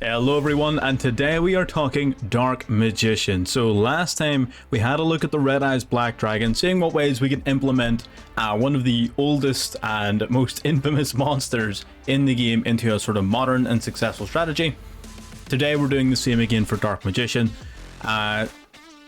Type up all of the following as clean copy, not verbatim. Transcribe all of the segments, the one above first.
Hello everyone, and today we are talking Dark Magician. So last time we had a look at the Red Eyes Black Dragon, seeing what ways we can implement one of the oldest and most infamous monsters in the game into a sort of modern and successful strategy. Today we're doing the same again for Dark Magician.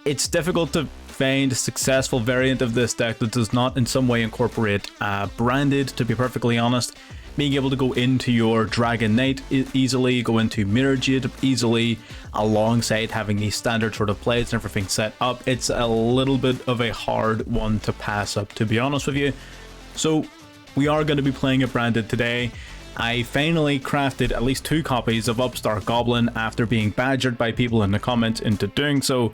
It's difficult to find a successful variant of this deck that does not in some way incorporate branded, to be perfectly honest. Being able to go into your Dragon Knight easily, go into Mirror Jade easily, alongside having these standard sort of plays and everything set up. It's a little bit of a hard one to pass up, to be honest with you. So we are going to be playing it branded today. I finally crafted at least 2 copies of Upstart Goblin after being badgered by people in the comments into doing so.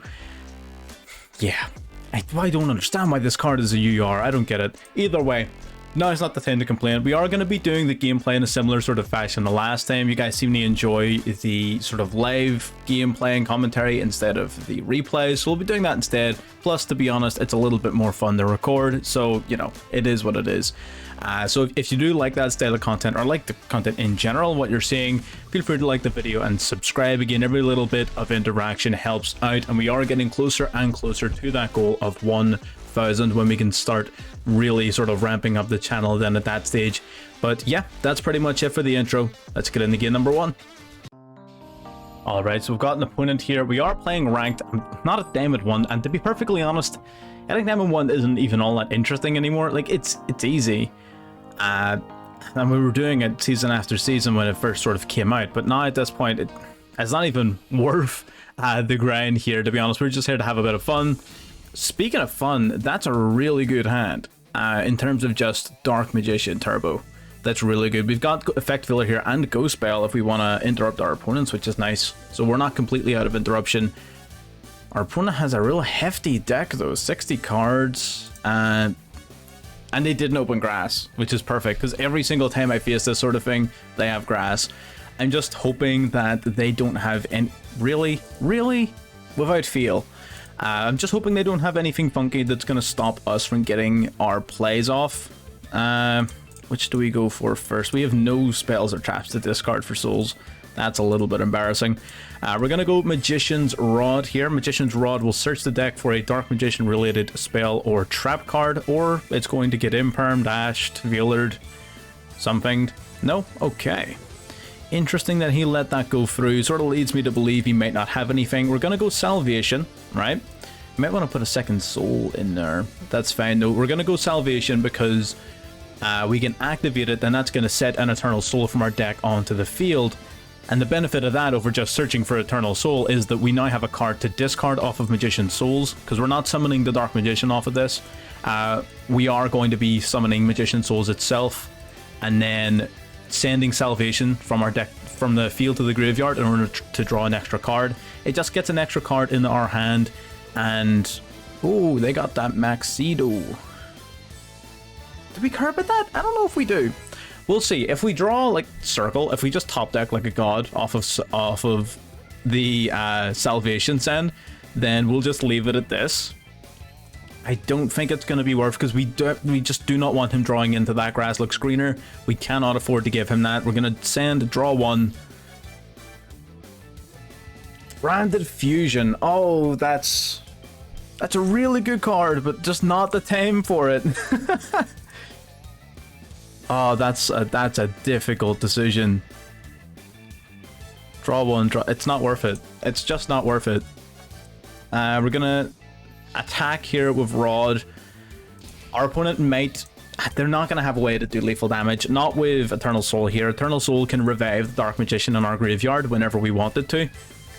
Yeah, I don't understand why this card is a UR. I don't get it. Either way, now it's not the time to complain. We are going to be doing the gameplay in a similar sort of fashion the last time. You guys seem to enjoy the sort of live gameplay and commentary instead of the replays, so we'll be doing that instead. Plus, to be honest, it's a little bit more fun to record, so, you know, it is what it is. So if you do like that style of content, or like the content in general, what you're seeing, feel free to like the video and subscribe. Again, every little bit of interaction helps out, and we are getting closer and closer to that goal of 1,000 when we can start really sort of ramping up the channel then at that stage. But yeah, that's pretty much it for the intro. Let's get into game number 1. Alright, so we've got an opponent here. We are playing ranked. I'm not at Diamond 1, and to be perfectly honest, I think Diamond 1 isn't even all that interesting anymore. Like, it's easy. And we were doing it season after season when it first sort of came out, but now at this point it's not even worth the grind here, to be honest. We're just here to have a bit of fun. Speaking of fun, that's a really good hand in terms of just Dark Magician Turbo. That's really good. We've got Effect Filler here and Ghost Spell if we want to interrupt our opponents, which is nice. So we're not completely out of interruption. Our opponent has a real hefty deck though, 60 cards, and they didn't open grass, which is perfect, because every single time I face this sort of thing, they have grass. I'm just hoping that they don't have any, really, without fail. I'm just hoping they don't have anything funky that's going to stop us from getting our plays off. Which do we go for first? We have no spells or traps to discard for souls. That's a little bit embarrassing. We're going to go Magician's Rod here. Magician's Rod will search the deck for a Dark Magician related spell or trap card, or it's going to get impermed, dashed, veilered, something. No? Okay. Interesting that he let that go through. Sort of leads me to believe he might not have anything. We're going to go Salvation, right? Might want to put a second soul in there. That's fine. No, we're going to go Salvation because we can activate it, then that's going to set an Eternal Soul from our deck onto the field. And the benefit of that over just searching for Eternal Soul is that we now have a card to discard off of Magician's Souls, because we're not summoning the Dark Magician off of this. We are going to be summoning Magician's Souls itself, and then sending Salvation from our deck, from the field to the graveyard, in order to draw an extra card. It just gets an extra card in our hand, and oh, they got that Maxido. Do we care about that? I don't know if we do. We'll see. If we draw like Circle, if we just top deck like a god off of the Salvation send, then we'll just leave it at this. I don't think it's going to be worth, because we just do not want him drawing into that grass looks greener. We cannot afford to give him that. We're going to send draw 1. Branded Fusion. Oh, that's a really good card, but just not the time for it. Oh, that's a difficult decision. Draw 1, draw. It's not worth it. It's just not worth it. We're gonna attack here with Rod. Our opponent might... They're not gonna have a way to do lethal damage. Not with Eternal Soul here. Eternal Soul can revive the Dark Magician in our graveyard whenever we want it to.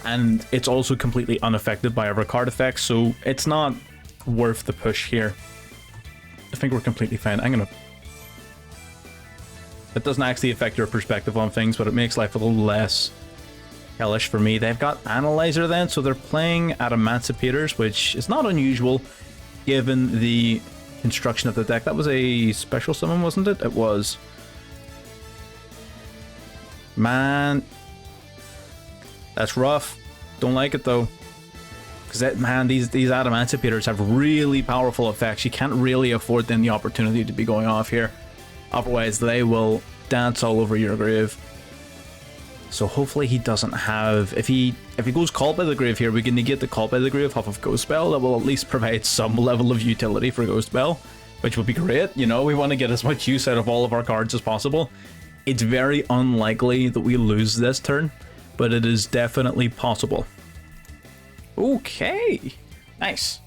And it's also completely unaffected by our card effects, so it's not worth the push here. I think we're completely fine. I'm gonna... It doesn't actually affect your perspective on things, but it makes life a little less hellish for me. They've got Analyzer then, so they're playing at Emancipators, which is not unusual given the construction of the deck. That was a special summon, wasn't it? It was. Man, that's rough. Don't like it though. Because man, these Emancipators have really powerful effects. You can't really afford them the opportunity to be going off here. Otherwise, they will dance all over your grave. So hopefully he doesn't have... If he goes Called by the Grave here, we can negate the Called by the Grave off of Ghost Spell. That will at least provide some level of utility for Ghost Spell, which would be great. You know, we want to get as much use out of all of our cards as possible. It's very unlikely that we lose this turn, but it is definitely possible. Okay, nice.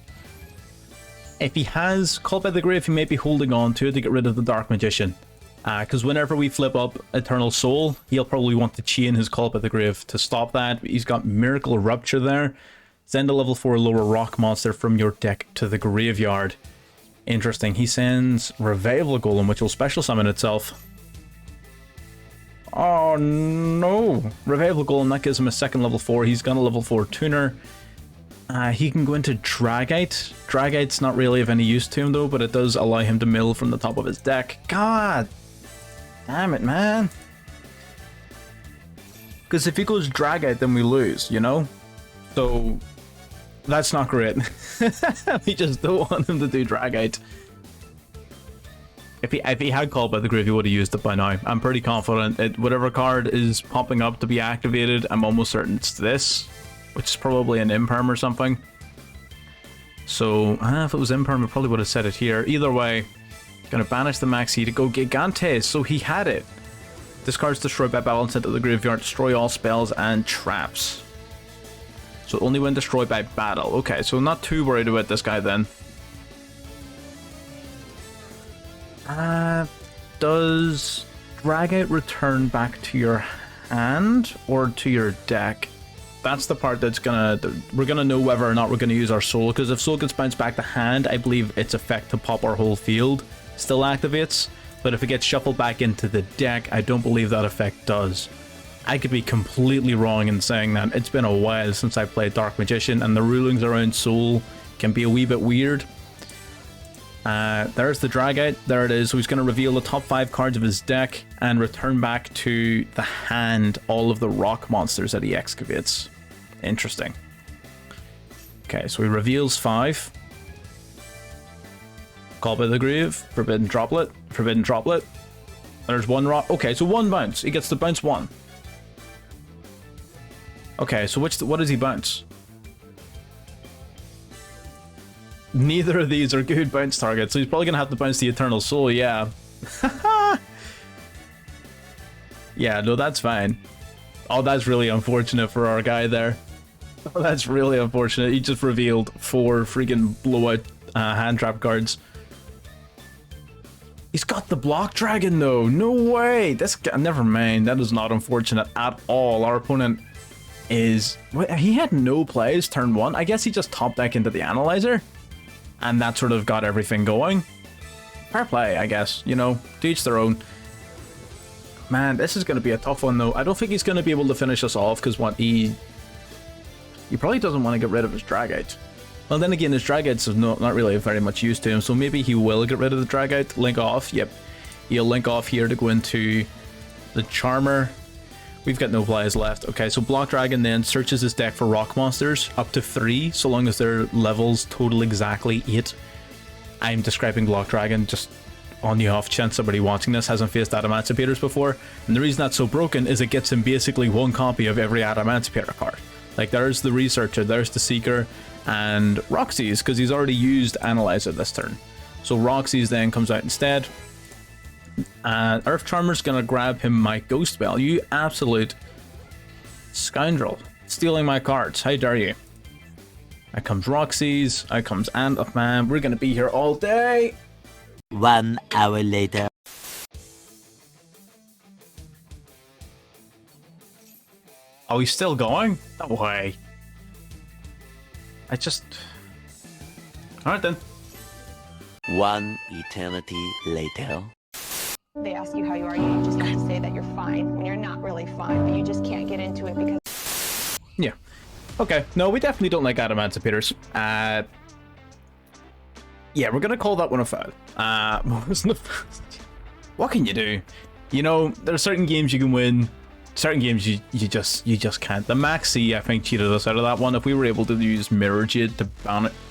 If he has Called by the Grave, he may be holding on to it to get rid of the Dark Magician. Because whenever we flip up Eternal Soul, he'll probably want to chain his Call by the Grave to stop that. He's got Miracle Rupture there. Send a level 4 lower rock monster from your deck to the graveyard. Interesting. He sends Revival Golem, which will special summon itself. Oh no! Revival Golem, that gives him a second level 4. He's got a level 4 tuner. He can go into Dragite. Dragite's not really of any use to him though, but it does allow him to mill from the top of his deck. God damn it, man. Because if he goes Dragite, then we lose, you know? So that's not great. We just don't want him to do Dragite. If he had Called by the Grave, he would have used it by now. I'm pretty confident. Whatever card is popping up to be activated, I'm almost certain it's this, which is probably an Imperm or something. So, if it was Imperm, it probably would have said it here. Either way, gonna banish the Maxi to go Gigantes, so he had it. Discards destroyed by battle and sent to the graveyard, destroy all spells and traps. So only when destroyed by battle. Okay, so not too worried about this guy then. Does Dragite return back to your hand or to your deck? That's the part that's we're gonna know whether or not we're gonna use our soul, because if soul gets bounced back to hand, I believe its effect to pop our whole field still activates, but if it gets shuffled back into the deck, I don't believe that effect does. I could be completely wrong in saying that. It's been a while since I played Dark Magician, and the rulings around soul can be a wee bit weird. There's the Dragite. There it is. So he's going to reveal the top 5 cards of his deck and return back to the hand all of the rock monsters that he excavates. Interesting. Okay, so he reveals 5. Called by the Grave, Forbidden Droplet, Forbidden Droplet. There's 1 rock. Okay, so 1 bounce. He gets to bounce 1. Okay, so what does he bounce? Neither of these are good bounce targets, so he's probably gonna have to bounce the Eternal Soul, yeah. Yeah, no, that's fine. Oh, that's really unfortunate for our guy there. Oh, that's really unfortunate. He just revealed 4 freaking blowout hand trap cards. He's got the Block Dragon though. No way. This guy, never mind. That is not unfortunate at all. Our opponent is... He had no plays turn 1. I guess he just top deck into the Analyzer, and that sort of got everything going. Fair play, I guess. You know, to each their own. Man, this is going to be a tough one though. I don't think he's going to be able to finish us off, because what he probably doesn't want to get rid of his Dragite. Well, then again, his Dragite's not really very much use to him, so maybe he will get rid of the Dragite. Link off, yep. He'll link off here to go into the Charmer. We've got no plays left. Okay, so Block Dragon then searches his deck for rock monsters, up to 3, so long as their levels total exactly 8. I'm describing Block Dragon just on the off chance somebody watching this hasn't faced Adamantipeaters before, and the reason that's so broken is it gets him basically 1 copy of every Adamantipeater card. Like, there's the Researcher, there's the Seeker, and Roxy's, because he's already used Analyzer this turn. So Roxy's then comes out instead. Earth Charmer's gonna grab him my Ghost Spell. You absolute scoundrel. Stealing my cards. How dare you? Out comes Roxy's. Out comes Ant of Man. We're gonna be here all day. 1 hour later. Oh, he's still going? No way. Alright then. 1 eternity later. They ask you how you are, you just have to say that you're fine when you're not really fine, but you just can't get into it because... Yeah. Okay. No, we definitely don't like Adamantipeaters. Yeah, we're gonna call that one a foul. What can you do? You know, there are certain games you can win. Certain games you just can't. The Maxi, I think, cheated us out of that one. If we were able to use Mirror Jade to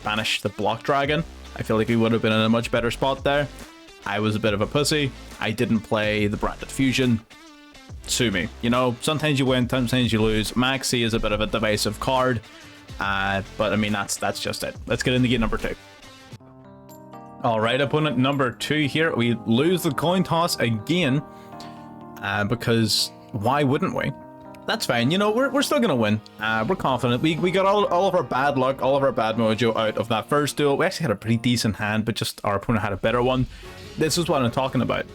banish the Block Dragon, I feel like we would have been in a much better spot there. I was a bit of a pussy. I didn't play the Branded Fusion. sue me. You know, sometimes you win, sometimes you lose. Maxi is a bit of a divisive card, but I mean, that's just it. Let's get into gate number 2. All right, opponent number 2 here. We lose the coin toss again, because why wouldn't we? That's fine. You know, we're still gonna win. We're confident. We got all of our bad luck, all of our bad mojo out of that first duel. We actually had a pretty decent hand, but just our opponent had a better one. This is what I'm talking about.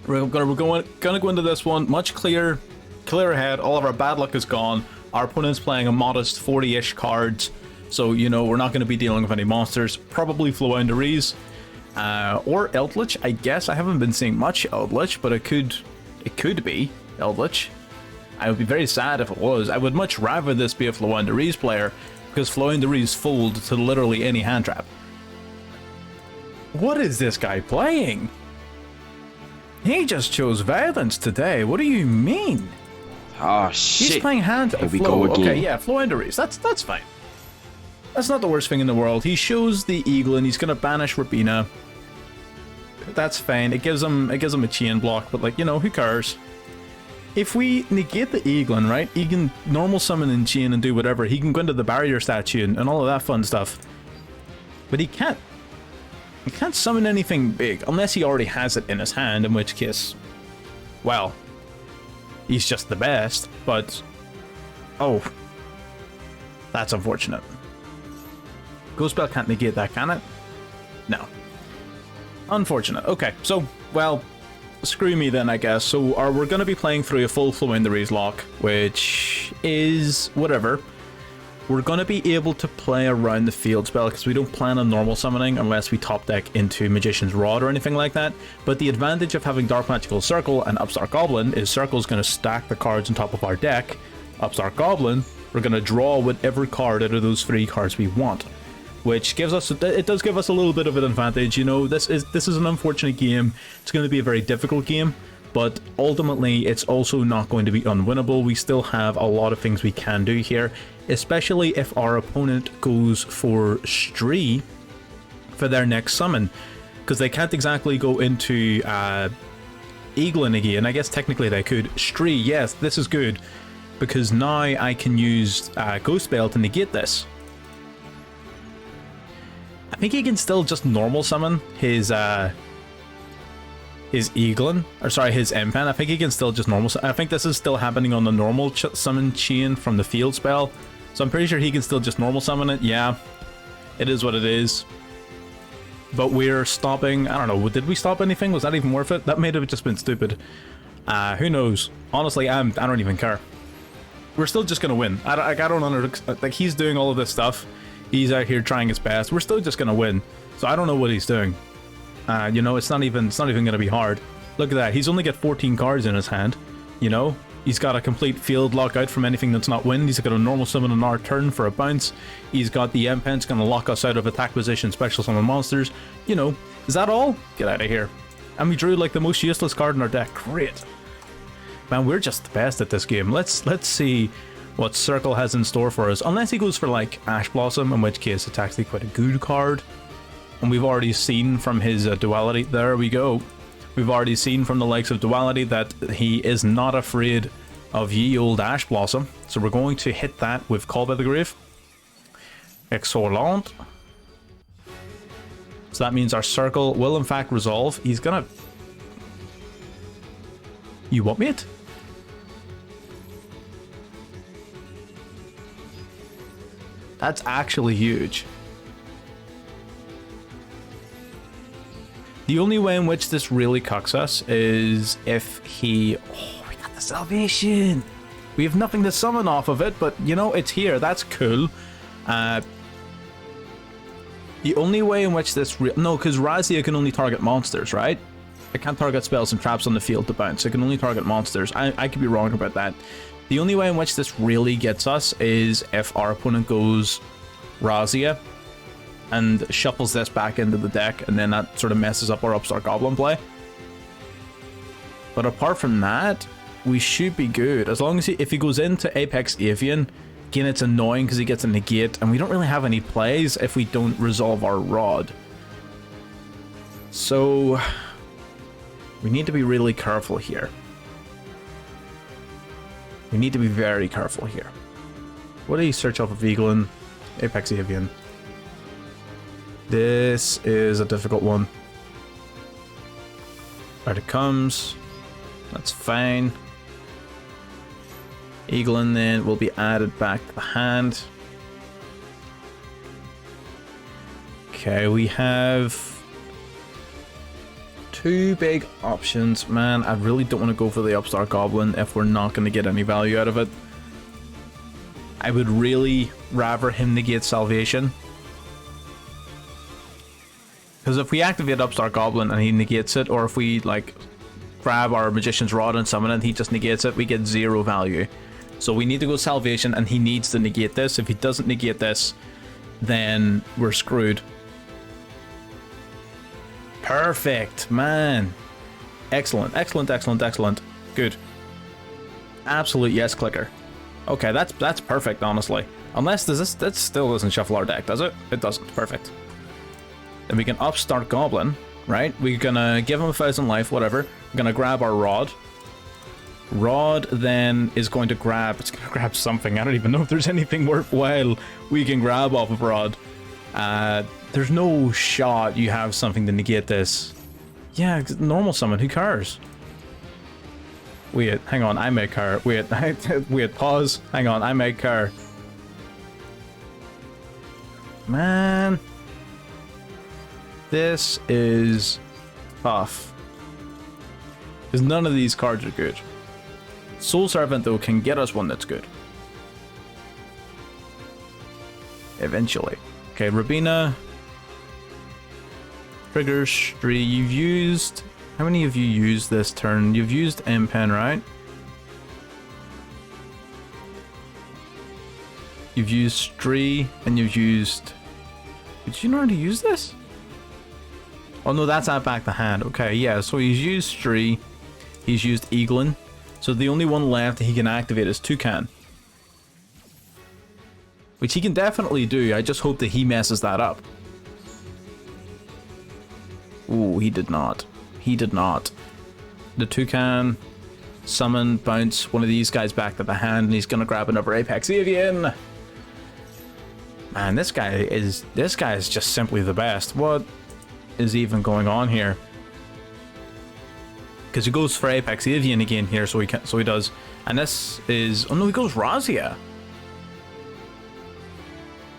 We're gonna go into this one much clearer head. All of our bad luck is gone. Our opponent's playing a modest 40-ish cards, so you know we're not going to be dealing with any monsters. Probably Flounderies, or Eldritch. I guess I haven't been seeing much Eldritch, but it could be Eldritch. I would be very sad if it was. I would much rather this be a Flounderies player, because Flounderies fold to literally any hand trap. What is this guy playing? He just chose Violence today. What do you mean? Oh shit. He's playing hand Here we flow. go again. Okay, yeah, Flounderies. That's fine. That's not the worst thing in the world. He shows the Eagle and he's gonna banish Rabina. That's fine. It gives him a chain block, but like, you know, who cares? If we negate the Eaglin, right, he can normal summon in chain and do whatever. He can go into the barrier statue and all of that fun stuff. But he can't summon anything big unless he already has it in his hand, in which case, well, he's just the best. But oh, that's unfortunate. Ghost Spell can't negate that, can it? No. Unfortunate. Okay, so, well, screw me then, I guess. So we're going to be playing through a full Flounderies lock, which is whatever. We're going to be able to play around the field spell because we don't plan on normal summoning unless we top deck into Magician's Rod or anything like that. But the advantage of having Dark Magical Circle and Upstart Goblin is Circle's going to stack the cards on top of our deck. Upstart Goblin, we're going to draw whatever card out of those 3 cards we want, which gives us, it does give us a little bit of an advantage. You know, this is an unfortunate game. It's going to be a very difficult game, but ultimately it's also not going to be unwinnable. We still have a lot of things we can do here, especially if our opponent goes for Stree for their next summon, because they can't exactly go into Eaglin again. I guess technically they could. Stree, yes, this is good, because now I can use Ghost Spell to negate this. I think he can still just normal summon his Eaglin, or sorry, his M-Pen. I think he can still just normal. I think this is still happening on the normal summon chain from the field spell, so I'm pretty sure he can still just normal summon it. Yeah, it is what it is. But we're stopping. I don't know. Did we stop anything? Was that even worth it? That may have just been stupid. Who knows? Honestly, I don't even care. We're still just gonna win. I don't understand. Like, he's doing all of this stuff. He's out here trying his best. We're still just gonna win. So I don't know what he's doing. You know, it's not even gonna be hard. Look at that. He's only got 14 cards in his hand. You know, he's got a complete field lock out from anything that's not wind. He's got a normal summon on our turn for a bounce. He's got the M-Pen's gonna lock us out of attack position, special summon monsters. You know, is that all? Get out of here. And we drew like the most useless card in our deck. Great. Man, we're just the best at this game. Let's see what Circle has in store for us. Unless he goes for like Ash Blossom, in which case it's actually quite a good card. And we've already seen from his duality, there we go. We've already seen from the likes of duality that he is not afraid of ye old Ash Blossom. So we're going to hit that with Call by the Grave. Excellent. So that means our Circle will in fact resolve. He's gonna... You want me it? That's actually huge. The only way in which this really cucks us is if he... Oh, we got the Salvation! We have nothing to summon off of it, but, you know, it's here. That's cool. The only way in which this... No, because Razia can only target monsters, right? It can't target spells and traps on the field to bounce. It can only target monsters. I could be wrong about that. The only way in which this really gets us is if our opponent goes Razia and shuffles this back into the deck, and then that sort of messes up our Upstart Goblin play. But apart from that, we should be good. As long as if he goes into Apex Avian, again, it's annoying because he gets a negate, and we don't really have any plays if we don't resolve our Rod. So we need to be really careful here. We need to be very careful here. What do you search off of Eaglin? Apex Avian. This is a difficult one. Right, it comes. That's fine. Eaglin then will be added back to the hand. Okay, we have two big options. Man, I really don't want to go for the Upstart Goblin if we're not going to get any value out of it. I would really rather him negate Salvation. Because if we activate Upstart Goblin and he negates it, or if we like grab our Magician's Rod and summon it and he just negates it, we get 0 value. So we need to go Salvation, and he needs to negate this. If he doesn't negate this, then we're screwed. Perfect, man. Excellent, excellent, excellent, excellent. Good. Absolute yes clicker. Okay, that's perfect, honestly. Unless that still doesn't shuffle our deck, does it? It doesn't. Perfect. Then we can Upstart Goblin, right? We're gonna give him 1,000 life, whatever. We're gonna grab our Rod. Rod then is going to grab... It's gonna grab something. I don't even know if there's anything worthwhile we can grab off of Rod. There's no shot you have something to negate this. Yeah, normal summon. Who cares? Wait, hang on. I make her. Wait, wait. Pause. Hang on. I make her. Man, this is tough. Because none of these cards are good. Soul Servant, though, can get us one that's good. Eventually. Okay, Rabina. Triggers, 3. You've used... How many have you used this turn? You've used M-Pen, right? You've used 3, and you've used... Did you know how to use this? Oh no, that's out back the hand. Okay, yeah, so he's used 3. He's used Eaglin. So the only one left that he can activate is Toucan. Which he can definitely do, I just hope that he messes that up. Ooh, he did not. He did not. The Toucan, summon, bounce one of these guys back to the hand, and he's gonna grab another Apex Avian. Man, this guy is just simply the best. What is even going on here? Because he goes for Apex Avian again here, so he does. And this is... Oh no, he goes Razia.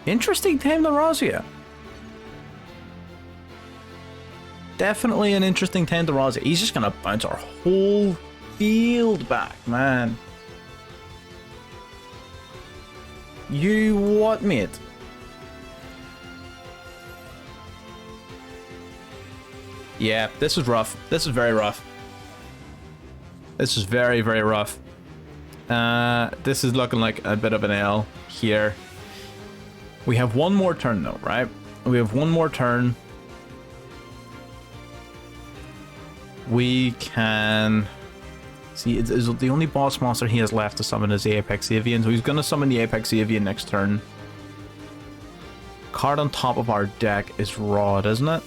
Interesting time to Razia. Definitely an interesting 10 to Razia. He's just gonna bounce our whole field back, man. You what, mate? Yeah, this is rough. This is very rough. This is very, very rough. This is looking like a bit of an L here. We have one more turn though, right? We have one more turn. We can... See, it's the only boss monster he has left to summon is the Apex Avian, so he's going to summon the Apex Avian next turn. Card on top of our deck is Rod, isn't it?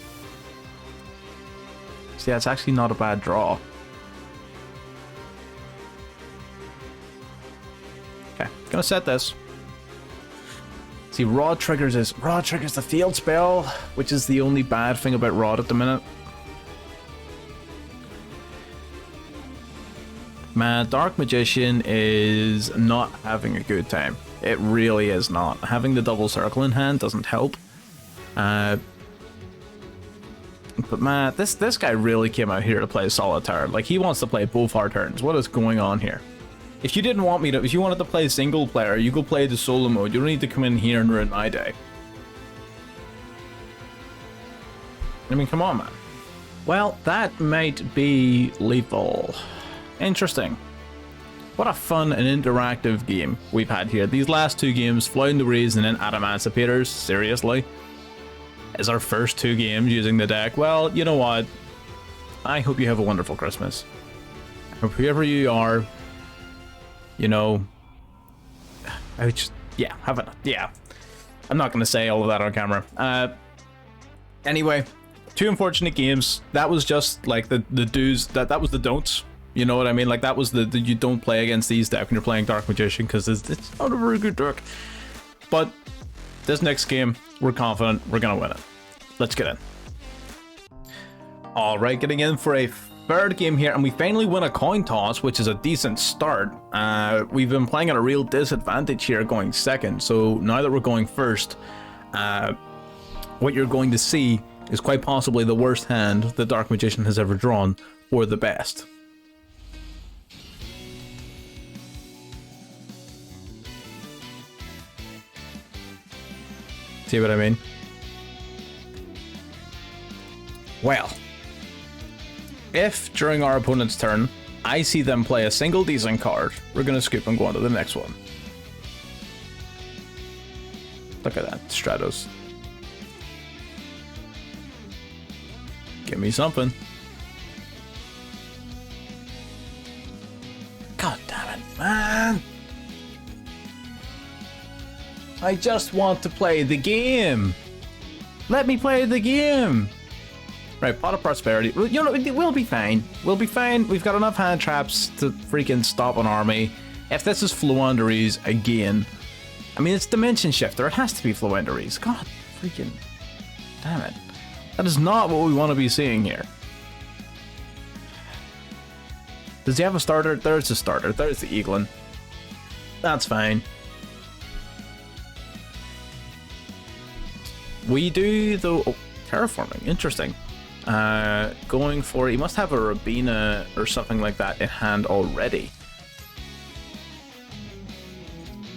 See, that's actually not a bad draw. Okay, gonna set this. See, Rod triggers the field spell, which is the only bad thing about Rod at the minute. Man, Dark Magician is not having a good time. It really is not. Having the double circle in hand doesn't help. But man, this guy really came out here to play solitaire. Like, he wants to play both our turns. What is going on here? If you didn't want me to, if you wanted to play single player, you go play the solo mode. You don't need to come in here and ruin my day. I mean, come on, man. Well, that might be lethal. Interesting. What a fun and interactive game we've had here. These last two games, Flying the Breeze and then Adamantipator's, seriously, is our first two games using the deck. Well, you know what? I hope you have a wonderful Christmas. I hope whoever you are, you know, I would just, yeah, yeah. I'm not going to say all of that on camera. Anyway, two unfortunate games. That was just like the do's, that was the don'ts. You know what I mean? Like, that was the you don't play against these deck when you're playing Dark Magician, because it's not a very good deck. But this next game, we're confident we're gonna win it. Let's get in. All right, getting in for a third game here, and we finally win a coin toss, which is a decent start. We've been playing at a real disadvantage here going second, so now that we're going first, what you're going to see is quite possibly the worst hand the Dark Magician has ever drawn, or the best. See what I mean? Well, if during our opponent's turn I see them play a single decent card, we're gonna scoop and go on to the next one. Look at that, Stratos. Give me something. God damn it, man! I just want to play the game. Let me play the game. Right, Pot of Prosperity. You know, we'll be fine. We'll be fine. We've got enough hand traps to freaking stop an army. If this is Flounderies again, I mean, it's Dimension Shifter. It has to be Flounderies. God freaking damn it. That is not what we want to be seeing here. Does he have a starter? There's a starter. There's the Eaglin. That's fine. We do, though... Oh, terraforming. Interesting. Going for... He must have a Rabina or something like that in hand already.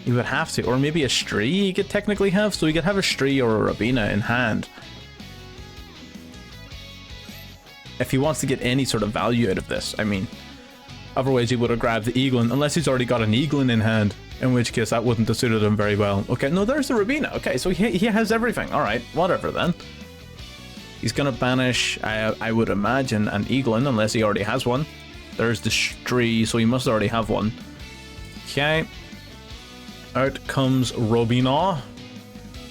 He would have to. Or maybe a Stree he could technically have. So he could have a Stree or a Rabina in hand. If he wants to get any sort of value out of this, I mean. Otherwise he would have grabbed the Eaglin, unless he's already got an Eaglin in hand. In which case that wouldn't have suited him very well. Okay, no, there's the Rabina. Okay, so he has everything. Alright, whatever then. He's gonna banish, I would imagine, an Eaglin, unless he already has one. There's the Stree, so he must already have one. Okay. Out comes Robina.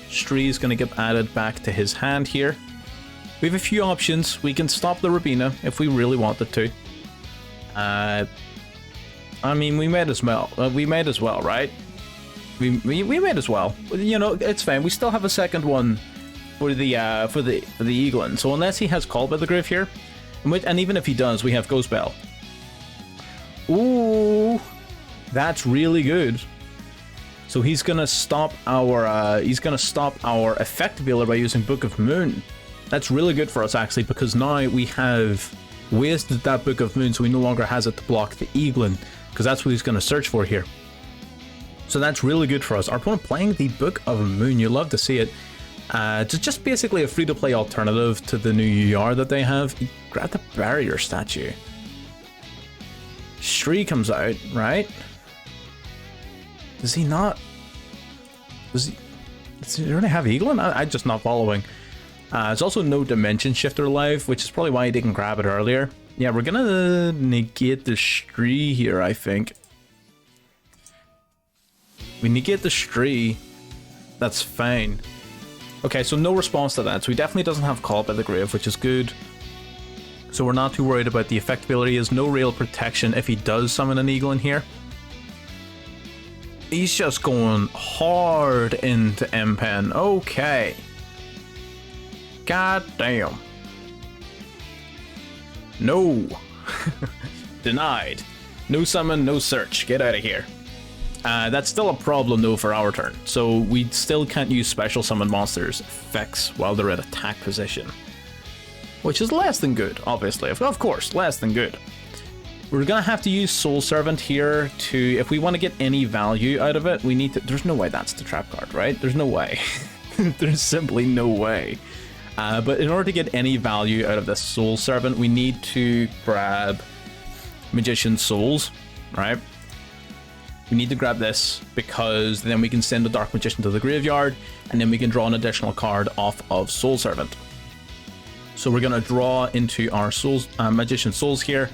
Stree is gonna get added back to his hand here. We have a few options. We can stop the Rabina if we really wanted to. I mean, we might as well. We might as well, right? We might as well. You know, it's fine. We still have a second one for the Eaglin. So unless he has Call by the Grave here, and even if he does, we have Ghost Bell. Ooh, that's really good. So he's gonna stop our effect dealer by using Book of Moon. That's really good for us actually, because now we have wasted that Book of Moon, so he no longer has it to block the Eaglin, because that's what he's going to search for here. So that's really good for us. Our opponent playing the Book of Moon, you love to see it. It's just basically a free-to-play alternative to the new UR that they have. Grab the Barrier Statue. Stree comes out, right? Does he not? Does he already have Eaglin? I'm just not following. There's also no Dimension Shifter live, which is probably why he didn't grab it earlier. Yeah, we're gonna negate the Stree here, I think. We negate the Stree. That's fine. Okay, so no response to that. So he definitely doesn't have Call by the Grave, which is good. So we're not too worried about the effect ability. He has no real protection if he does summon an Eaglin here. He's just going hard into M-Pen. Okay. God damn. No. Denied. No summon, no search. Get out of here. That's still a problem though for our turn. So we still can't use special summon monsters effects while they're at attack position. Which is less than good, obviously. Of course, less than good. We're gonna have to use Soul Servant here to, if we want to get any value out of it, we need to, there's no way that's the trap card, right? There's no way. There's simply no way. But in order to get any value out of this Soul Servant, we need to grab Magician Souls, right? We need to grab this because then we can send the Dark Magician to the graveyard, and then we can draw an additional card off of Soul Servant. So we're going to draw into our Souls, Magician Souls here.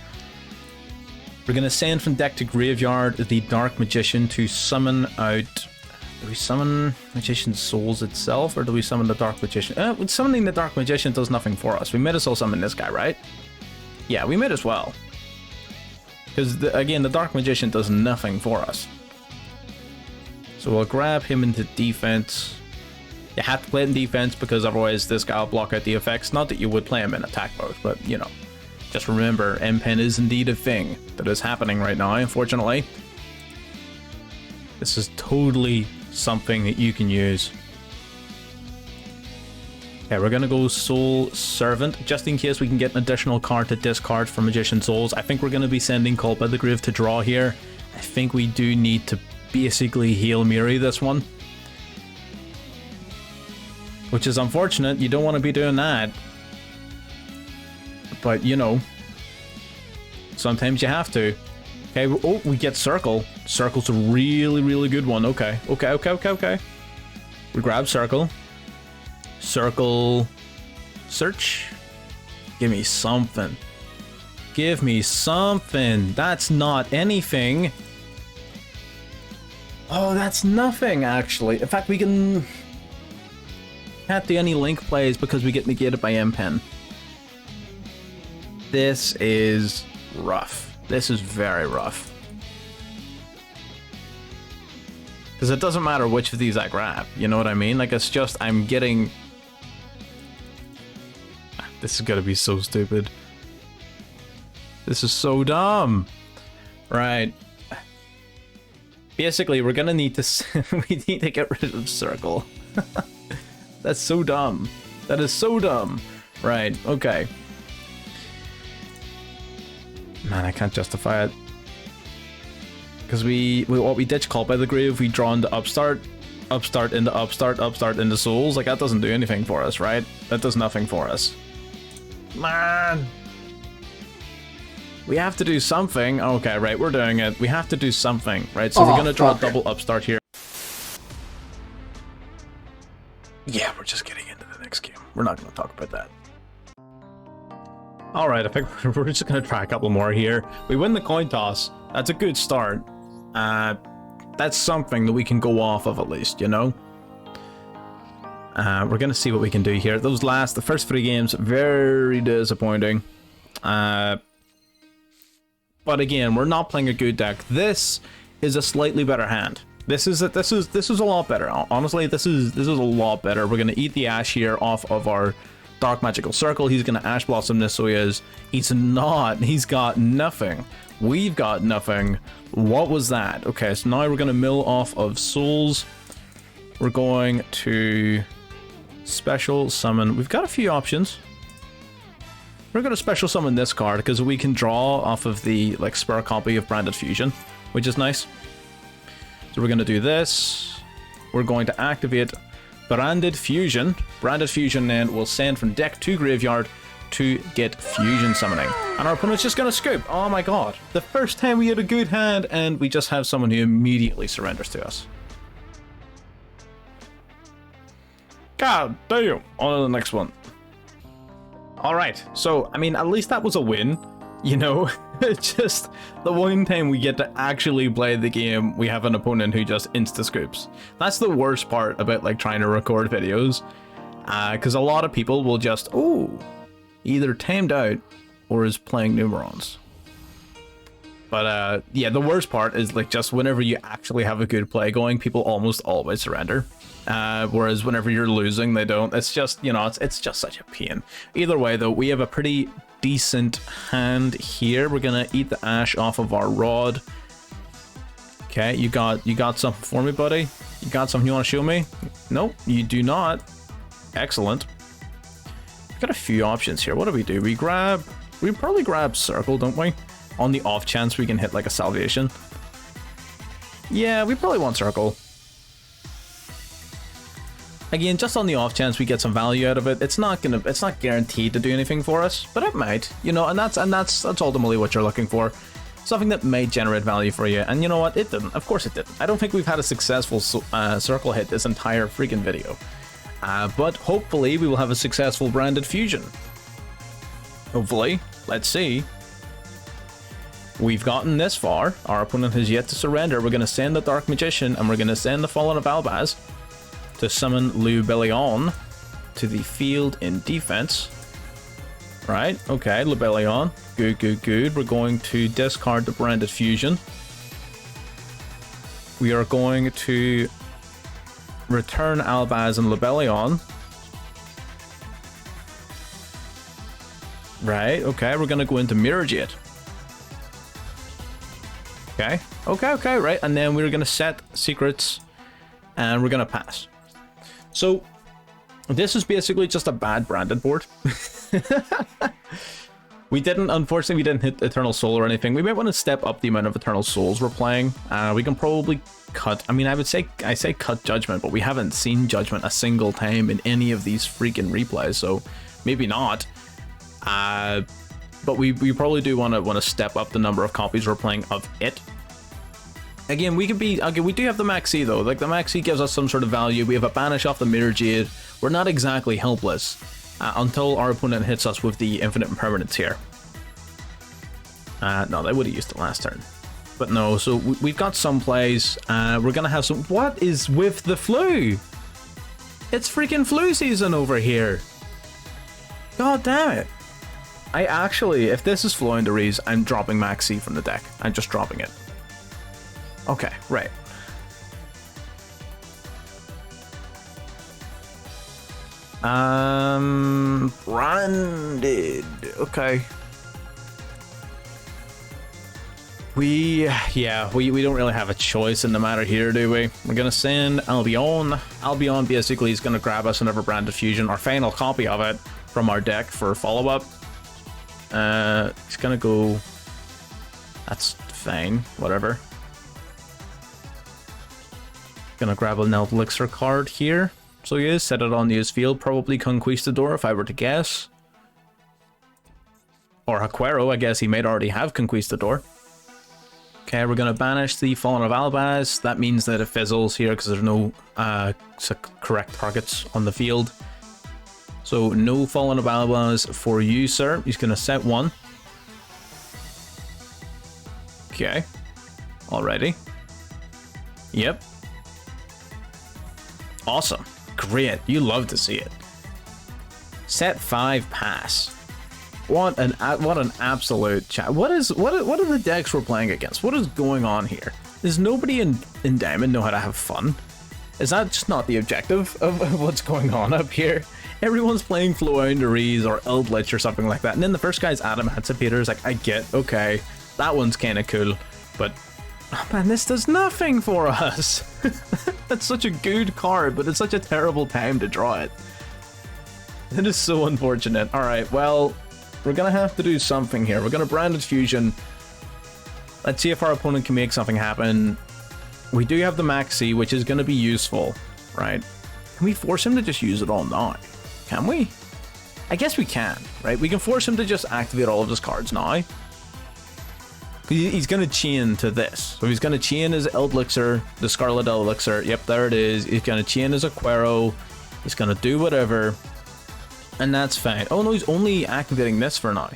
We're going to send from deck to graveyard the Dark Magician to summon out... Do we summon Magician Souls itself, or do we summon the Dark Magician? Summoning the Dark Magician does nothing for us. We might as well summon this guy, right? Yeah, we might as well. Because, again, the Dark Magician does nothing for us. So we'll grab him into defense. You have to play it in defense because otherwise this guy will block out the effects. Not that you would play him in attack mode, but, you know. Just remember, M-Pen is indeed a thing that is happening right now, unfortunately. This is totally something that you can use. Okay, we're gonna go Soul Servant, just in case we can get an additional card to discard for Magician Souls. I think we're gonna be sending Cult by the Grave to draw here. I think we do need to basically Hail Mary this one. Which is unfortunate, you don't want to be doing that. But, you know, sometimes you have to. Okay, oh, we get Circle. Circle's a really, really good one. Okay. We grab Circle. Circle. Search. Give me something. Give me something. That's not anything. Oh, that's nothing, actually. In fact, we can't do any link plays because we get negated by M-Pen. This is rough. This is very rough. Because it doesn't matter which of these I grab. You know what I mean? Like, it's just, I'm getting... This is gonna be so stupid. This is so dumb. Right. Basically, we're gonna need to... we need to get rid of Circle. That's so dumb. That is so dumb. Right, okay. Man, I can't justify it. Because we ditch Cult by the Grave, we draw into Upstart, Upstart into Upstart, Upstart into Souls. Like, that doesn't do anything for us, right? That does nothing for us. Man! We have to do something. Okay, right, we're doing it. We have to do something, right? So we're gonna draw a double Upstart here. Yeah, we're just getting into the next game. We're not gonna talk about that. Alright, I think we're just gonna try a couple more here. We win the coin toss. That's a good start. That's something that we can go off of at least, you know? We're gonna see what we can do here. The first 3 games, very disappointing. But again, we're not playing a good deck. This is a slightly better hand. This is a lot better. Honestly, this is a lot better. We're gonna eat the ash here off of our Dark Magical Circle. He's gonna Ash Blossom this, so he's not. He's got nothing. We've got nothing. What was that? Okay, so now we're gonna mill off of Souls. We're going to special summon. We've got a few options. We're gonna special summon this card because we can draw off of the like spare copy of Branded Fusion, which is nice. So we're gonna do this. We're going to activate Branded Fusion. Branded Fusion then will send from deck to graveyard to get fusion summoning. And our opponent's just gonna scoop. Oh my god. The first time we had a good hand and we just have someone who immediately surrenders to us. God damn. On to the next one. Alright, so I mean at least that was a win. You know, it's just the one time we get to actually play the game, we have an opponent who just insta-scoops. That's the worst part about like trying to record videos. Because a lot of people will just, either tamed out or is playing Numerons. But yeah, the worst part is like just whenever you actually have a good play going, people almost always surrender. Whereas whenever you're losing, they don't. It's just, you know, it's just such a pain. Either way though, we have a pretty decent hand here. We're gonna eat the ash off of our rod. Okay, you got something for me, buddy? You got something you want to show me? Nope, you do not. Excellent. We've got a few options here. What do? We probably grab Circle, don't we? On the off chance we can hit like a Salvation. Yeah, we probably want Circle. Again, just on the off chance we get some value out of it. It's not guaranteed to do anything for us, but it might, you know, and that's ultimately what you're looking for. Something that may generate value for you. And you know what? It didn't. Of course it didn't. I don't think we've had a successful Circle hit this entire freaking video. But hopefully we will have a successful Branded Fusion. Hopefully. Let's see. We've gotten this far. Our opponent has yet to surrender. We're going to send the Dark Magician and we're going to send the Fallen of Albaz to summon Lubellion to the field in defense. Right, okay, Lebellion. Good, good, good. We're going to discard the Branded Fusion. We are going to return Albaz and Lebellion. Right, okay, we're gonna go into Mirror Jade. Okay, okay, right, and then we're gonna set secrets and we're gonna pass. So this is basically just a bad branded board. Unfortunately, we didn't hit Eternal Soul or anything. We might want to step up the amount of Eternal Souls we're playing. We can probably cut, I mean, I say cut Judgment, but we haven't seen Judgment a single time in any of these freaking replays, so maybe not. But we probably do want to step up the number of copies we're playing of it. Again, we could be, okay, we do have the Maxi though. Like, the Maxi gives us some sort of value. We have a banish off the Mirror Jade. We're not exactly helpless until our opponent hits us with the Infinite Impermanence here. No, they would have used it last turn. But no, so we've got some plays. We're going to have some... What is with the flu? It's freaking flu season over here. God damn it. I actually, if this is Flounderies, I'm dropping Maxi from the deck. I'm just dropping it. Okay, right. Branded. Okay. We don't really have a choice in the matter here, do we? We're gonna send Albion. Albion basically is gonna grab us another Branded Fusion, our final copy of it, from our deck for follow-up. It's gonna go... That's fine, whatever. Gonna grab an Elixir card here. So yeah, set it on the use field. Probably Conquistador if I were to guess. Or Haquero, I guess he might already have Conquistador. Okay, we're gonna banish the Fallen of Albaz. That means that it fizzles here because there's no correct targets on the field. So no Fallen of Albaz for you, sir. He's gonna set one. Okay. Alrighty. Yep. Awesome. Great. You love to see it. Set 5 pass. What an absolute chat. What are the decks we're playing against? What is going on here? Does nobody in Diamond know how to have fun? Is that just not the objective of what's going on up here? Everyone's playing Flounderies or Eldritch or something like that. And then the first guy's Adamantipator is like, I get, okay, that one's kind of cool, but oh man, this does nothing for us. That's such a good card, but it's such a terrible time to draw it. It is so unfortunate. Alright, well, we're gonna have to do something here. We're gonna Branded Fusion. Let's see if our opponent can make something happen. We do have the Maxi, which is gonna be useful, right? Can we force him to just use it all now? Can we? I guess we can, right? We can force him to just activate all of his cards now. He's going to chain to this. So he's going to chain his Elixir, the Scarlet Elixir. Yep, there it is. He's going to chain his Aquero. He's going to do whatever. And that's fine. Oh no, he's only activating this for now.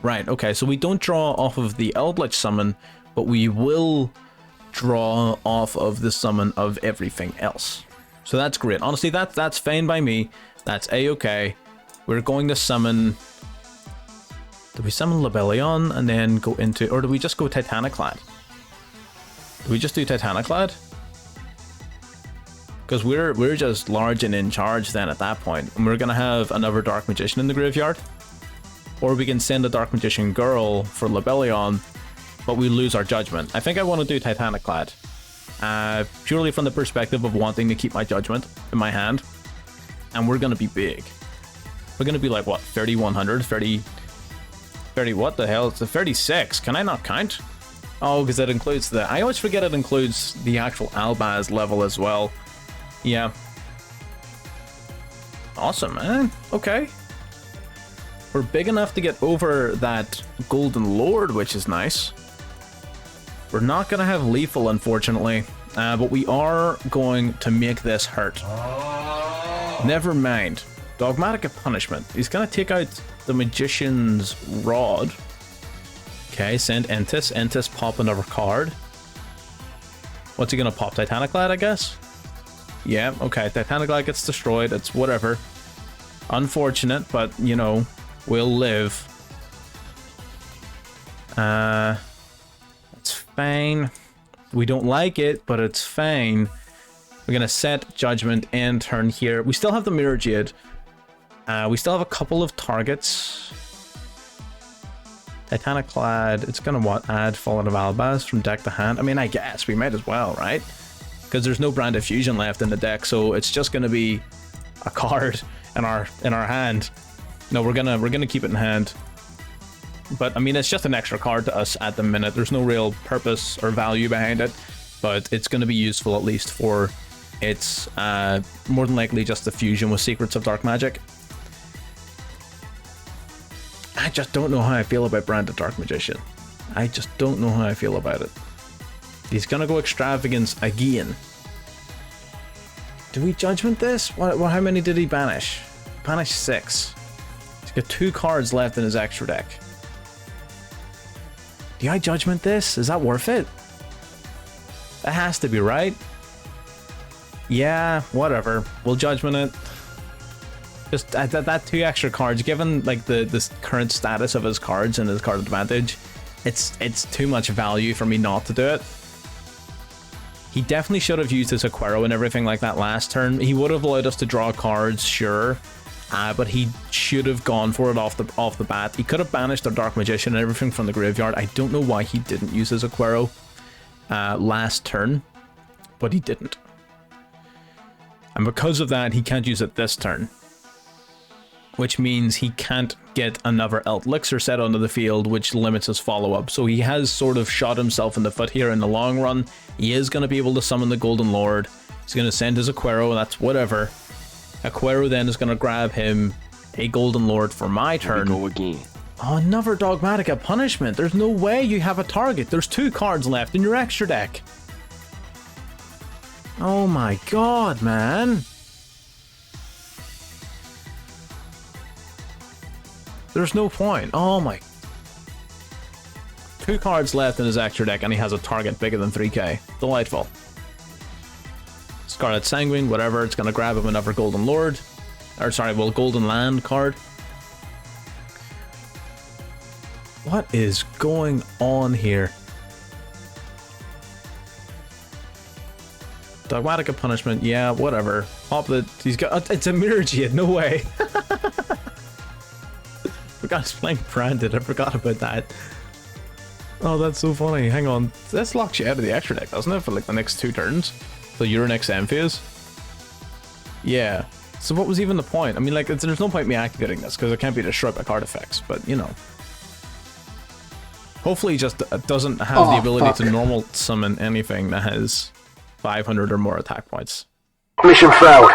Right, okay. So we don't draw off of the Eldritch summon, but we will draw off of the summon of everything else. So that's great. Honestly, that's fine by me. That's a-okay. We're going to summon... Do we summon Lebellion and then go into... Or do we just go Titaniclad? Do we just do Titaniclad? Because we're just large and in charge then at that point. And we're going to have another Dark Magician in the graveyard. Or we can send a Dark Magician girl for Lebellion, but we lose our Judgment. I think I want to do Titaniclad. Purely from the perspective of wanting to keep my Judgment in my hand. And we're going to be big. We're going to be like, what, 3100? 30, what the hell? It's a 36. Can I not count? Oh, because it includes the... I always forget it includes the actual Albaz level as well. Yeah. Awesome, man. Okay. We're big enough to get over that Golden Lord, which is nice. We're not going to have lethal, unfortunately. But we are going to make this hurt. Never mind. Dogmatic Punishment. He's going to take out the Magician's Rod. Okay, send Entis. Entis, pop another card. What's he going to pop? Titaniclad, I guess? Yeah, okay. Titaniclad gets destroyed. It's whatever. Unfortunate, but, you know, will live. It's fine. We don't like it, but it's fine. We're gonna set Judgment and turn here. We still have the Mirror Jade. We still have a couple of targets. Titanic Clad. It's gonna what? Add Fallen of Albaz from deck to hand. I mean, I guess we might as well, right? Because there's no Branded Fusion left in the deck, so it's just gonna be a card in our hand. No, we're gonna keep it in hand. But I mean, it's just an extra card to us at the minute. There's no real purpose or value behind it, but it's gonna be useful at least for its more than likely just the fusion with Secrets of Dark Magic. I just don't know how I feel about Branded Dark Magician. I just don't know how I feel about it. He's gonna go Extravagance again. Do we Judgment this? How many did he banish? Banish 6. He's got 2 cards left in his extra deck. Do I Judgment this? Is that worth it? That has to be, right? Yeah, whatever. We'll Judgment it. Just that 2 extra cards, given like the current status of his cards and his card advantage, it's too much value for me not to do it. He definitely should have used his Aquero and everything like that last turn. He would have allowed us to draw cards, sure, but he should have gone for it off the bat. He could have banished the Dark Magician and everything from the graveyard. I don't know why he didn't use his Aquero last turn, but he didn't. And because of that, he can't use it this turn, which means he can't get another Elixir set onto the field, which limits his follow-up. So he has sort of shot himself in the foot here in the long run. He is going to be able to summon the Golden Lord. He's going to send his Aquero, that's whatever. Aquero then is going to grab him a Golden Lord for my turn. Here we go again. Oh, another Dogmatica Punishment. There's no way you have a target. There's 2 cards left in your extra deck. Oh my god, man. There's no point. Oh my. 2 cards left in his extra deck and he has a target bigger than 3k. Delightful. Scarlet Sanguine, whatever. It's going to grab him another Golden Lord. Or sorry, well, Golden Land card. What is going on here? Dogmatica Punishment, yeah, whatever. Pop the. He's got. It's a Mirror Jade, no way. Forgot he's playing Branded, I forgot about that. Oh, that's so funny. Hang on. This locks you out of the extra deck, doesn't it? For like the next 2 turns? So your next end phase? Yeah. So what was even the point? I mean, like, there's no point me activating this because it can't be destroyed by card effects, but you know. Hopefully he just doesn't have the ability to normal summon anything that has 500 or more attack points. Mission failed.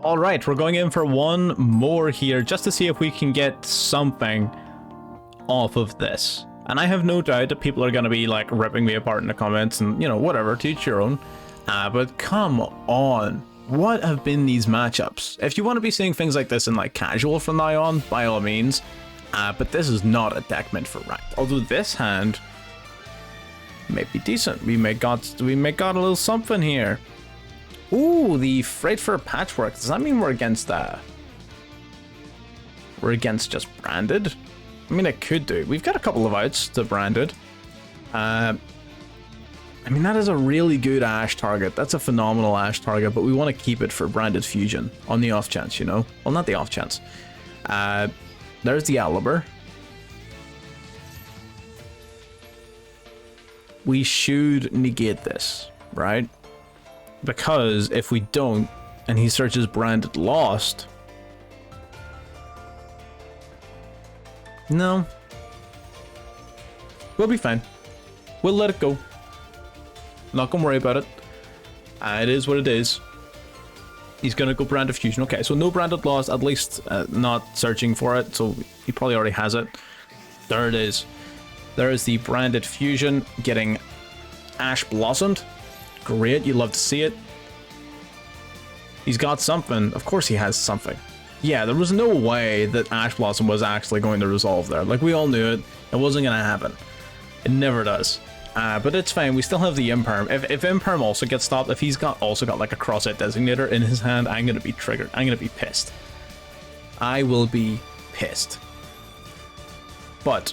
Alright, we're going in for one more here just to see if we can get something off of this. And I have no doubt that people are going to be like ripping me apart in the comments and, you know, whatever, to each your own. But come on, what have been these matchups? If you want to be seeing things like this in like casual from now on, by all means. But this is not a deck meant for ranked. Although this hand may be decent. We may got a little something here. Ooh, the Freight for Patchwork. Does that mean we're against we're against just Branded? I mean, it could do. We've got a couple of outs to Branded. I mean, that is a really good Ash target. That's a phenomenal Ash target, but we want to keep it for Branded Fusion on the off chance, you know? Well, not the off chance. There's the Aliber. We should negate this, right? Because if we don't, and he searches Branded Lost... No. We'll be fine. We'll let it go. Not gonna worry about it. It is what it is. He's gonna go Branded Fusion. Okay, so no Branded Lost, at least not searching for it, so he probably already has it. There it is. There is the Branded Fusion getting Ash Blossomed. Great, you love to see it. He's got something. Of course he has something. Yeah, there was no way that Ash Blossom was actually going to resolve there. Like, we all knew it. It wasn't going to happen. It never does. But it's fine. We still have the Imperm. If Imperm also gets stopped, if he's also got like a cross-out designator in his hand, I'm going to be triggered. I'm going to be pissed. I will be pissed. But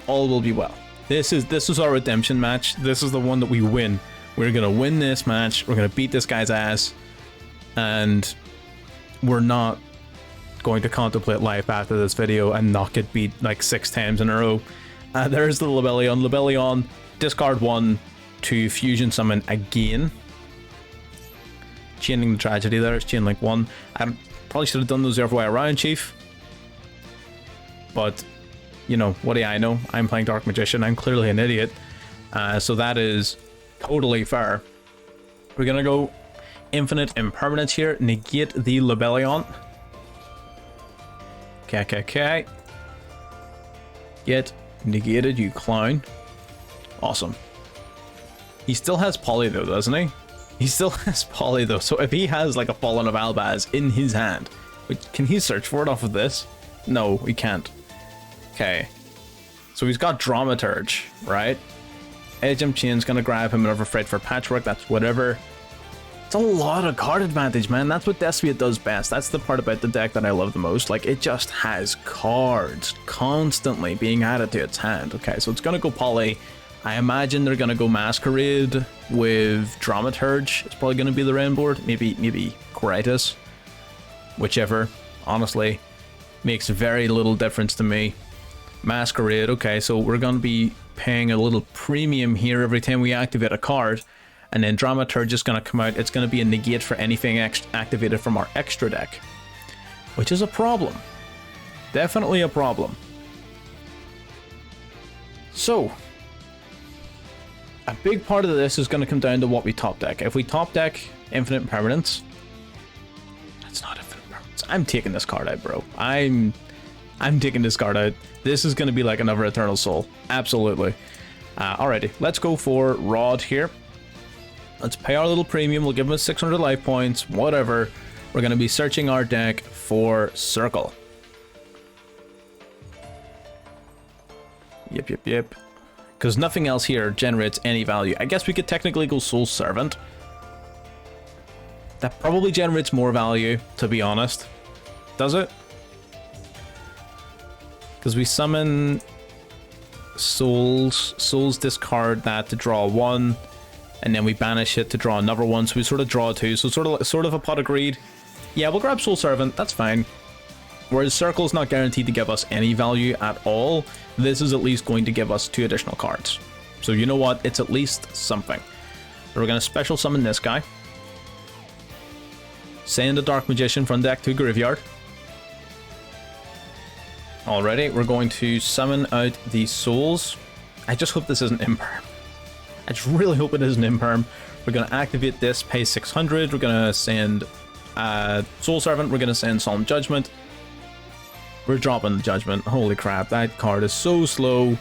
all will be well. This is our redemption match. This is the one that we win. We're gonna win this match. We're gonna beat this guy's ass, and we're not going to contemplate life after this video and not get beat like 6 times in a row. There's the Lebellion. Lebellion, discard 1 to fusion summon again. Chaining the tragedy there. It's chain link 1. I probably should have done those the other way around, Chief. But, you know, what do I know? I'm playing Dark Magician. I'm clearly an idiot. So that is totally fair. We're gonna go infinite impermanence here. Negate the Lebellion. Okay. Get negated, you clown. Awesome. He still has poly though, doesn't he? He still has poly though. So if he has like a Fallen of Albaz in his hand, can he search for it off of this? No, he can't. Okay. So he's got Dramaturge, right? Edge Chain's gonna grab him and overfreight for Patchwork. That's whatever. It's a lot of card advantage, man. That's what Despia does best. That's the part about the deck that I love the most. Like, it just has cards constantly being added to its hand. Okay, so it's gonna go Poly. I imagine they're gonna go Masquerade with Dramaturge. It's probably gonna be the rain board. Maybe Quiritis. Whichever. Honestly, makes very little difference to me. Masquerade. Okay, so we're gonna be paying a little premium here every time we activate a card. And then Dramaturge is going to come out. It's going to be a negate for anything activated from our extra deck. Which is a problem. Definitely a problem. So, a big part of this is going to come down to what we top deck. If we top deck Infinite Impermanence... That's not Infinite Impermanence. I'm taking this card out, bro. I'm taking this card out. This is going to be like another Eternal Soul. Absolutely. Alrighty, let's go for Rod here. Let's pay our little premium. We'll give him 600 life points, whatever. We're going to be searching our deck for Circle. Yep. Because nothing else here generates any value. I guess we could technically go Soul Servant. That probably generates more value, to be honest. Does it? Because we summon Souls. Souls discard that to draw 1. And then we banish it to draw another 1, so we sort of draw 2. So sort of a pot of greed. Yeah, we'll grab Soul Servant, that's fine. Whereas Circle's not guaranteed to give us any value at all, this is at least going to give us 2 additional cards. So you know what, it's at least something. So we're going to special summon this guy. Send a Dark Magician from deck to graveyard. Alrighty, we're going to summon out the Souls. I just hope this isn't Imperm. I just really hope it isn't Imperm. We're going to activate this, pay 600. We're going to send Soul Servant. We're going to send Solemn Judgment. We're dropping the Judgment. Holy crap, that card is so slow.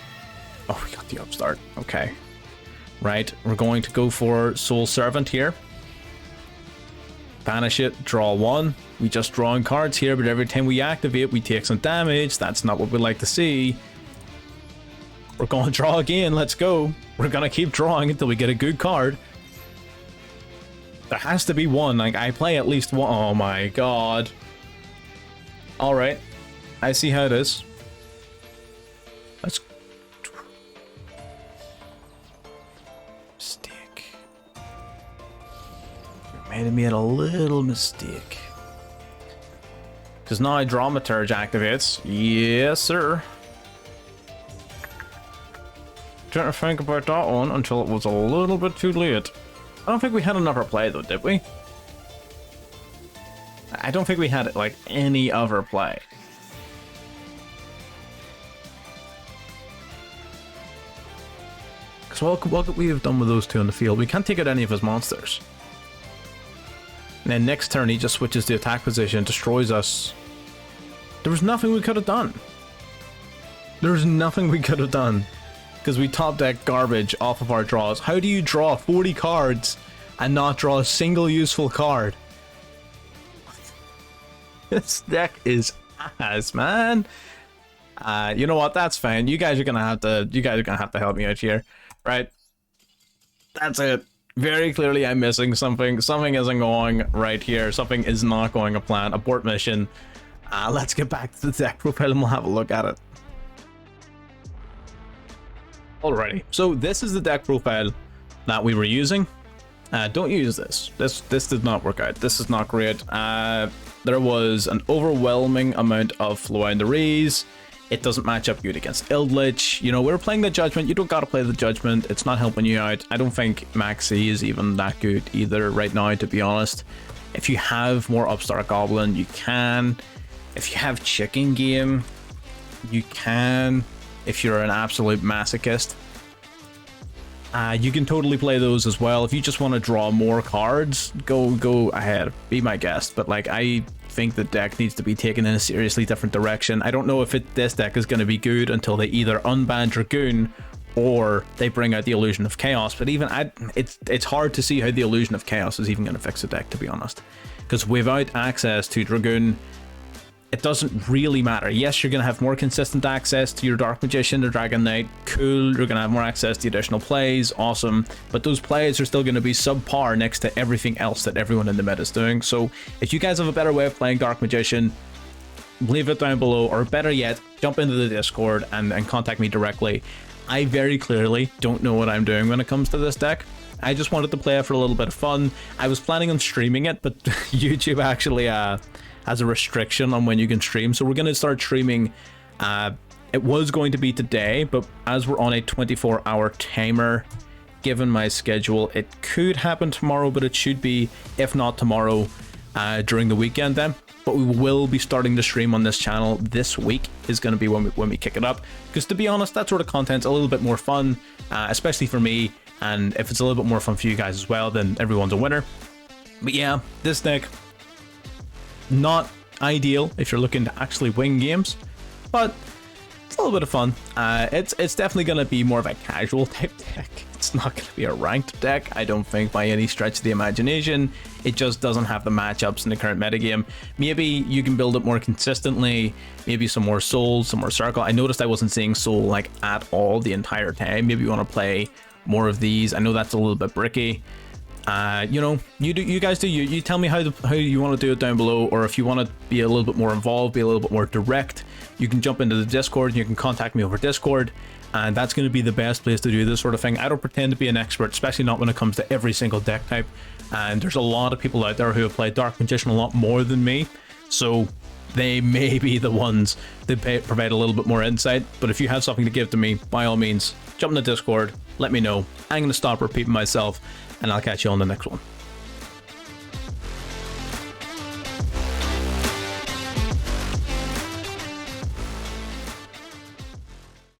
Oh, we got the upstart. Okay. Right, we're going to go for Soul Servant here. Banish it, draw 1. We just drawing cards here, but every time we activate, we take some damage. That's not what we like to see. We're going to draw again. Let's go. We're going to keep drawing until we get a good card. There has to be one. Like, I play at least one. Oh my god. Alright. I see how it is. Let's... Mistake. You made a little mistake. Because now Dramaturge activates. Yes, sir. Didn't think about that one until it was a little bit too late. I don't think we had another play though, did we? I don't think we had like any other play. Because what could we have done with those 2 on the field? We can't take out any of his monsters. And then next turn he just switches the attack position, destroys us. There was nothing we could have done. There was nothing we could have done. Because we top deck garbage off of our draws. How do you draw 40 cards and not draw a single useful card? This deck is ass, man. You know what? That's fine. You guys are gonna have to help me out here, right? That's it. Very clearly, I'm missing something. Something isn't going right here. Something is not going to plan. Abort mission. Let's get back to the deck profile and we'll have a look at it. Alrighty, so this is the deck profile that we were using. Don't use this. This did not work out. This is not great. There was an overwhelming amount of Flounderies. It doesn't match up good against Eldritch. You know, we were playing the Judgment. You don't gotta play the Judgment. It's not helping you out. I don't think Maxi is even that good either right now, to be honest. If you have more Upstart Goblin, you can. If you have Chicken Game, you can. If you're an absolute masochist, you can totally play those as well. If you just want to draw more cards, go ahead, be my guest. But like, I think the deck needs to be taken in a seriously different direction. I don't know if this deck is going to be good until they either unban Dragoon or they bring out the Illusion of Chaos. But even it's hard to see how the Illusion of Chaos is even going to fix the deck, to be honest, because without access to Dragoon, it doesn't really matter. Yes, you're going to have more consistent access to your Dark Magician or Dragon Knight. Cool. You're going to have more access to additional plays. Awesome. But those plays are still going to be subpar next to everything else that everyone in the meta is doing. So if you guys have a better way of playing Dark Magician, leave it down below, or better yet, jump into the Discord and contact me directly. I very clearly don't know what I'm doing when it comes to this deck. I just wanted to play it for a little bit of fun. I was planning on streaming it, but YouTube actually has a restriction on when you can stream, so we're going to start streaming. It was going to be today, but as we're on a 24-hour timer, given my schedule, it could happen tomorrow, but it should be, if not tomorrow, during the weekend then. But we will be starting to stream on this channel this week is going to be when we kick it up, because to be honest, that sort of content's a little bit more fun, especially for me, and if it's a little bit more fun for you guys as well, then everyone's a winner. But yeah, this deck, not ideal if you're looking to actually win games, but it's a little bit of fun. It's definitely going to be more of a casual type deck. It's not going to be a ranked deck, I don't think, by any stretch of the imagination. It just doesn't have the matchups in the current metagame. Maybe you can build it more consistently, maybe some more Soul, some more Circle. I noticed I wasn't seeing Soul like at all the entire time. Maybe you want to play more of these. I know that's a little bit bricky. You know, you guys do you tell me how you want to do it down below, or if you want to be a little bit more involved, be a little bit more direct, you can jump into the Discord and you can contact me over Discord, and that's going to be the best place to do this sort of thing. I don't pretend to be an expert, especially not when it comes to every single deck type, and there's a lot of people out there who have played Dark Magician a lot more than me, so they may be the ones that provide a little bit more insight. But if you have something to give to me, by all means, jump in the Discord, let me know. I'm going to stop repeating myself, and I'll catch you on the next one.